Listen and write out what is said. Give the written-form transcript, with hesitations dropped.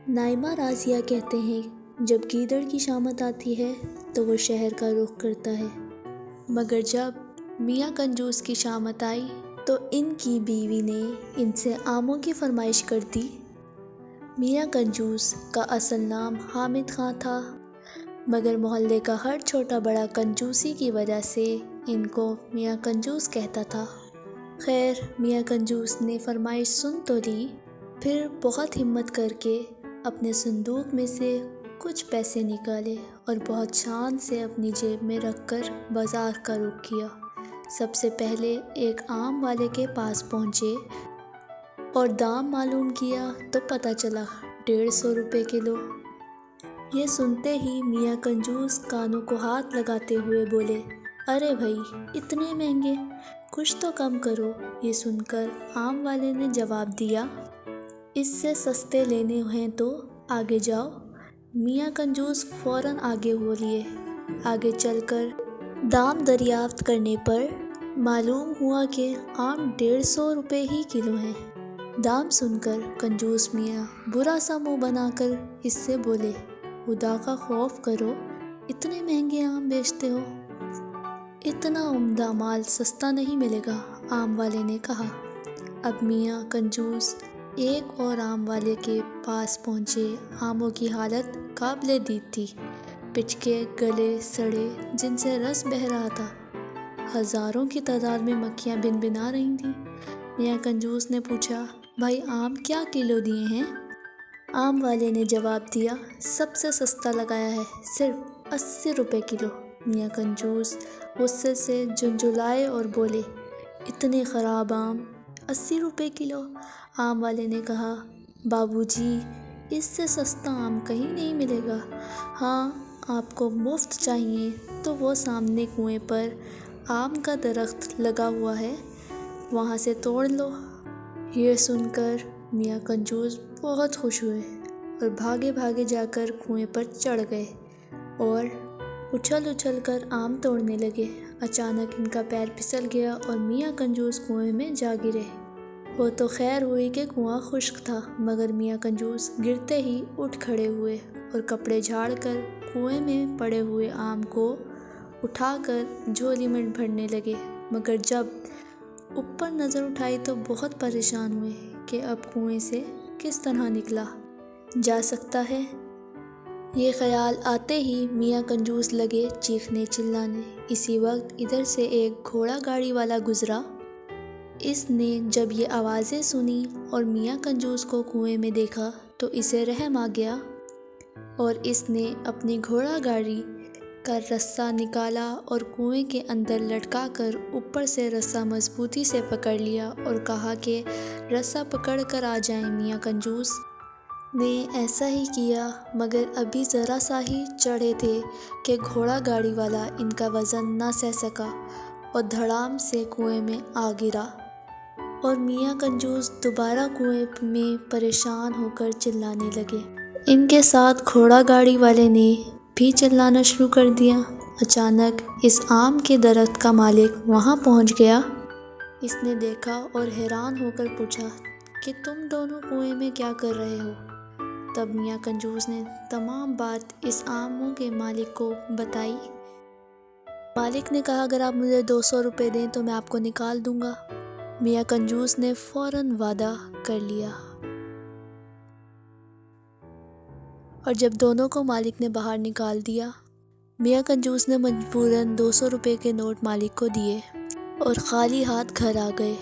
نائمہ رازیہ کہتے ہیں جب گیدڑ کی شامت آتی ہے تو وہ شہر کا رخ کرتا ہے، مگر جب میاں کنجوس کی شامت آئی تو ان کی بیوی نے ان سے آموں کی فرمائش کر دی۔ میاں کنجوس کا اصل نام حامد خان تھا، مگر محلے کا ہر چھوٹا بڑا کنجوسی کی وجہ سے ان کو میاں کنجوس کہتا تھا۔ خیر، میاں کنجوس نے فرمائش سن تو لی، پھر بہت ہمت کر کے اپنے صندوق میں سے کچھ پیسے نکالے اور بہت شان سے اپنی جیب میں رکھ کر بازار کا رخ کیا۔ سب سے پہلے ایک آم والے کے پاس پہنچے اور دام معلوم کیا تو پتہ چلا 150 روپے کلو۔ یہ سنتے ہی میاں کنجوس کانوں کو ہاتھ لگاتے ہوئے بولے، ارے بھائی، اتنے مہنگے، کچھ تو کم کرو۔ یہ سن کر آم والے نے جواب دیا، اس سے سستے لینے ہیں تو آگے جاؤ۔ میاں کنجوس فوراً آگے ہو لیے۔ آگے چل کر دام دریافت کرنے پر معلوم ہوا کہ آم 150 روپے ہی کلو ہیں۔ دام سن کر کنجوس میاں برا سا منہ بنا کر اس سے بولے، خدا کا خوف کرو، اتنے مہنگے آم بیچتے ہو، اتنا عمدہ مال سستا نہیں ملے گا۔ آم والے نے کہا۔ اب میاں کنجوس ایک اور آم والے کے پاس پہنچے۔ آموں کی حالت قابل دید تھی، پچکے، گلے سڑے، جن سے رس بہہ رہا تھا۔ ہزاروں کی تعداد میں مکھیاں بن بنا رہی تھیں۔ میاں کنجوس نے پوچھا، بھائی آم کیا کلو دیے ہیں؟ آم والے نے جواب دیا، سب سے سستا لگایا ہے، صرف 80 روپے کلو۔ میاں کنجوس غصے سے جھنجھلائے اور بولے، اتنے خراب آم 80 روپے کلو؟ آم والے نے کہا، بابو جی، اس سے سستا آم کہیں نہیں ملے گا۔ ہاں، آپ کو مفت چاہیے تو وہ سامنے کنویں پر آم کا درخت لگا ہوا ہے، وہاں سے توڑ لو۔ یہ سن کر میاں کنجوس بہت خوش ہوئے اور بھاگے بھاگے جا کر کنویں پر چڑھ گئے اور اچھل اچھل کر آم توڑنے لگے۔ اچانک ان کا پیر پھسل گیا اور میاں کنجوس کنویں میں جا گرے۔ وہ تو خیر ہوئی کہ کنواں خشک تھا، مگر میاں کنجوس گرتے ہی اٹھ کھڑے ہوئے اور کپڑے جھاڑ کر کنویں میں پڑے ہوئے آم کو اٹھا کر جھولی میں بھرنے لگے، مگر جب اوپر نظر اٹھائی تو بہت پریشان ہوئے کہ اب کنویں سے کس طرح نکلا جا سکتا ہے۔ یہ خیال آتے ہی میاں کنجوس لگے چیخنے چلانے۔ اسی وقت ادھر سے ایک گھوڑا گاڑی والا گزرا۔ اس نے جب یہ آوازیں سنی اور میاں کنجوس کو کنویں میں دیکھا تو اسے رحم آ گیا اور اس نے اپنی گھوڑا گاڑی کا رسہ نکالا اور کنویں کے اندر لٹکا کر اوپر سے رسہ مضبوطی سے پکڑ لیا اور کہا کہ رسہ پکڑ کر آ جائیں۔ میاں کنجوس نے ایسا ہی کیا، مگر ابھی ذرا سا ہی چڑھے تھے کہ گھوڑا گاڑی والا ان کا وزن نہ سہ سکا اور دھڑام سے کنویں میں آ گرا اور میاں کنجوس دوبارہ کنویں میں پریشان ہو کر چلانے لگے۔ ان کے ساتھ گھوڑا گاڑی والے نے بھی چلانا شروع کر دیا۔ اچانک اس آم کے درخت کا مالک وہاں پہنچ گیا۔ اس نے دیکھا اور حیران ہو کر پوچھا کہ تم دونوں کنویں میں کیا کر رہے ہو؟ تب میاں کنجوس نے تمام بات اس آموں کے مالک کو بتائی۔ مالک نے کہا، اگر آپ مجھے 200 روپے دیں تو میں آپ کو نکال دوں گا۔ میاں کنجوس نے فوراً وعدہ کر لیا اور جب دونوں کو مالک نے باہر نکال دیا، میاں کنجوس نے مجبوراً 200 روپے کے نوٹ مالک کو دیے اور خالی ہاتھ گھر آ گئے۔